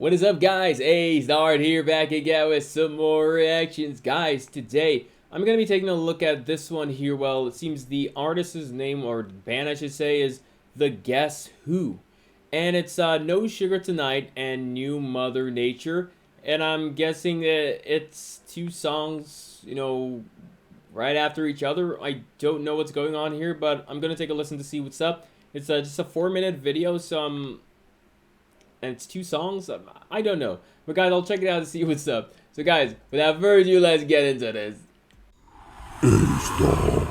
What is up, guys? Hey, Zard here, back again with some more reactions. Guys, today I'm going to be taking a look at this one here. Well, it seems the artist's name, or band I should say, is The Guess Who. And it's No Sugar Tonight and New Mother Nature. And I'm guessing that it's two songs, right after each other. I don't know what's going on here, but I'm going to take a listen to see what's up. It's just a 4-minute video, so and it's two songs. I don't know, but guys, I'll check it out and see what's up. So guys, without further ado, let's get into this. The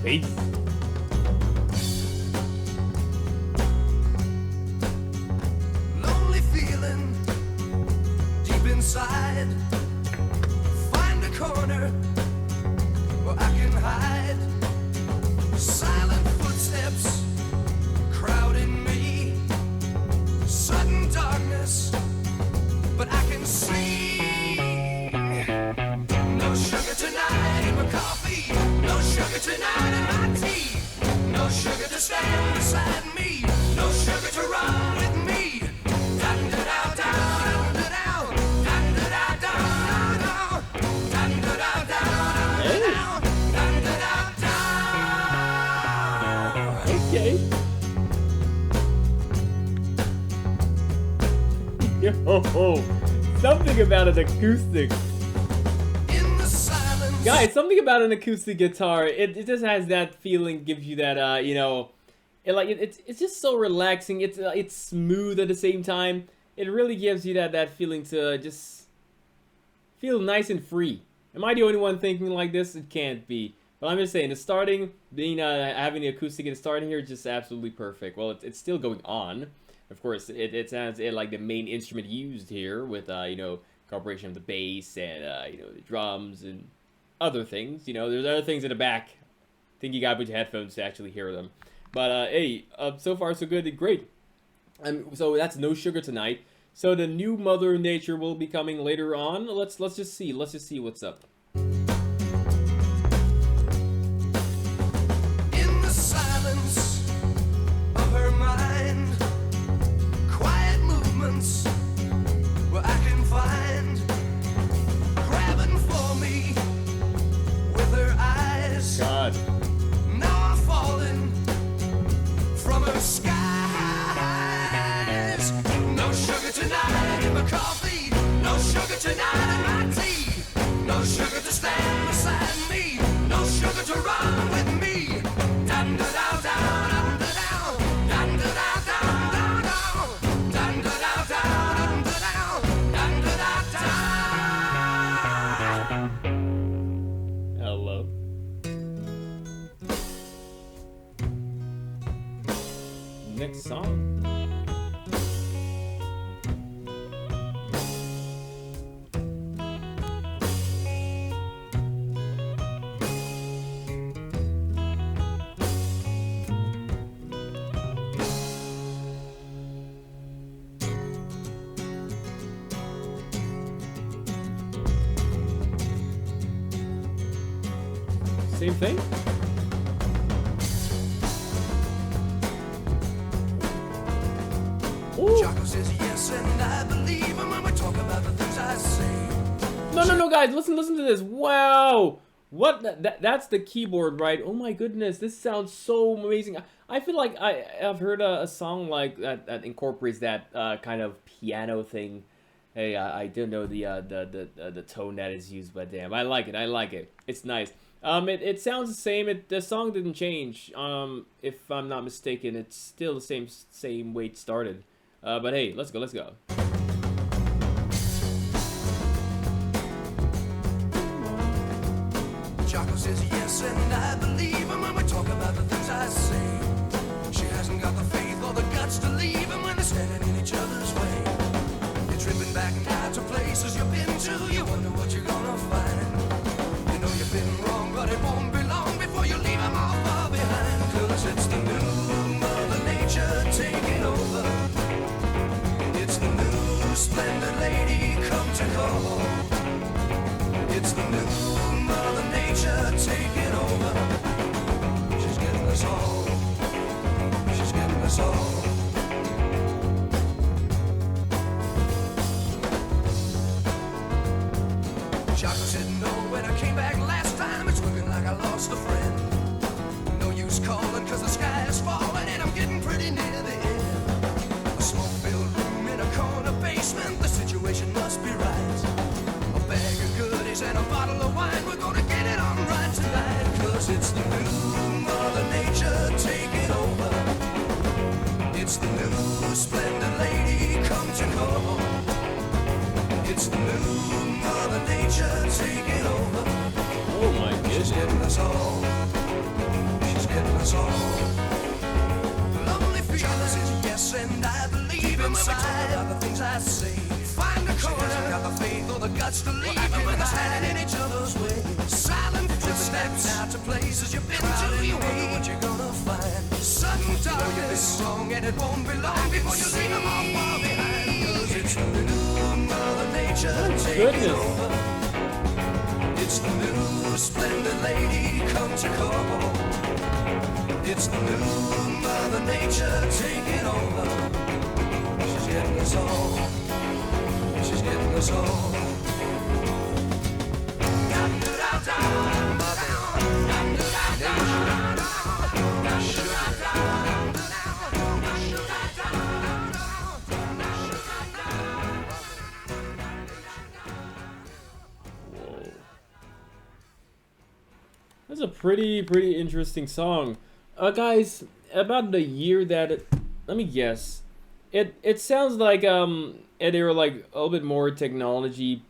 bass. Inside, find a corner where I can hide. Silent footsteps crowding me. Sudden darkness, but I can see. No sugar tonight in my coffee. No sugar tonight in my tea. No sugar to stand beside me. No sugar to run with me. Okay. Yo, something about an acoustic. In the silence. Guys, something about an acoustic guitar. It just has that feeling, gives you that it's just so relaxing. It's smooth at the same time. It really gives you that feeling to just feel nice and free. Am I the only one thinking like this? It can't be. But I'm just saying, the starting, having the acoustic in the starting here is just absolutely perfect. Well, it's still going on. Of course, it sounds like the main instrument used here with, incorporation of the bass and, the drums and other things. There's other things in the back. I think you gotta put your headphones to actually hear them. But, hey, so far so good, great. So that's No Sugar Tonight. So the New Mother Nature will be coming later on. Let's just see what's up. God. Now I'm falling from her skies. No sugar tonight in my coffee. No sugar tonight in my tea. No sugar to stand beside me. No sugar to run with me. Dun da da da dun da down. Dun da da da da da. Dun da da da dun da down. Dun da da da. Hello. Next song. Same thing? Jocko says yes, and I believe him when we talk about the things I say. No, guys, listen to this. Wow, what? That's the keyboard, right? Oh my goodness, this sounds so amazing. I feel like I've heard a song like that incorporates that kind of piano thing. Hey, I don't know the tone that is used, but damn, I like it. It's nice. It sounds the same. The song didn't change. If I'm not mistaken, it's still the same way it started. But hey, let's go. Jocko says yes, and I believe him when we talk about the things I say. She hasn't got the faith or the guts to leave him when they're standing in each other's way. You're tripping back now to places you've been to. You wonder what you're gonna find. You know you've been wrong, but it won't be long before you leave them all far behind. 'Cause it's the new all. It's the new Mother Nature taking over. She's getting us all. She's getting us all. Jock said no when I came back last time. It's looking like I lost a friend. No use calling cause the sky is falling and I'm getting pretty near the end. A smoke-filled room in a corner basement. The situation must be right. A bag of goodies and a bottle of wine. We're gonna get it on right tonight. Cause it's the new Mother Nature taking over. It's the new splendid lady come to call. It's the new Mother Nature taking over. Oh my goodness. She's getting us all. She's getting us all. Lonely feelings is yes, and I believe inside of the things I say. Find a corner, got the faith or the guts to leave even with us standing in each other's way. Silent footsteps out to places you've been to. You wonder what you're gonna find. Sudden darkness, wrong, and it won't be long before you leave them all far behind. Cause it's the new Mother Nature taking over. It's the new splendid lady come to call. It's the new Mother Nature taking over. She's getting us all. She's getting us all. That's a pretty interesting song. Guys, about the year that let me guess. It sounds like they were like a little bit more technology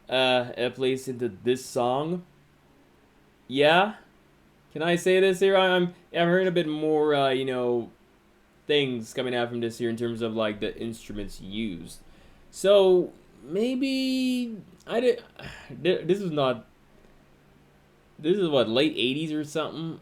placed into this song. Yeah? Can I say this here? I'm hearing a bit more you know, things coming out from this here in terms of like the instruments used. So maybe I did this is not this is what, late 80s or something?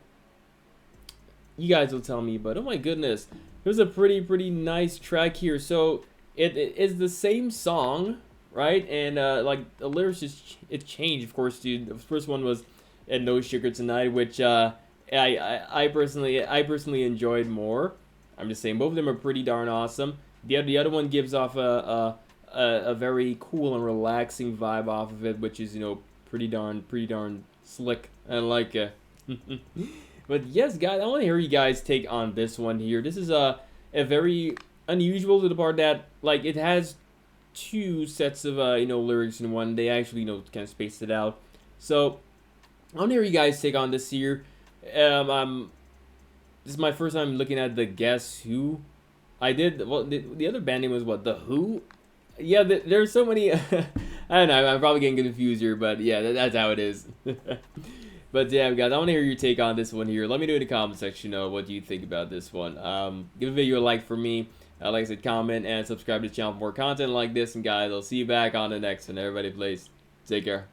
You guys will tell me, but oh my goodness. It was a pretty nice track here. So it is the same song, right? And like the lyrics just it changed, of course, dude. The first one was No Sugar Tonight, which I personally enjoyed more. I'm just saying both of them are pretty darn awesome. The other one gives off a very cool and relaxing vibe off of it, which is, you know, pretty darn slick. I like it. But yes, guys, I want to hear you guys take on this one here. This is a very unusual to the part that, like, it has two sets of you know, lyrics in one. They actually, you know, kind of spaced it out. So I want to hear you guys take on this here. This is my first time looking at the Guess Who. I did, well, the other band name was what, The Who? Yeah, there's so many. I don't know. I'm probably getting confused here, but yeah, that's how it is. But yeah, guys, I want to hear your take on this one here. Let me know in the comment section what do you think about this one. Give a video a like for me. Like I said, comment and subscribe to the channel for more content like this. And guys, I'll see you back on the next one. Everybody, please take care.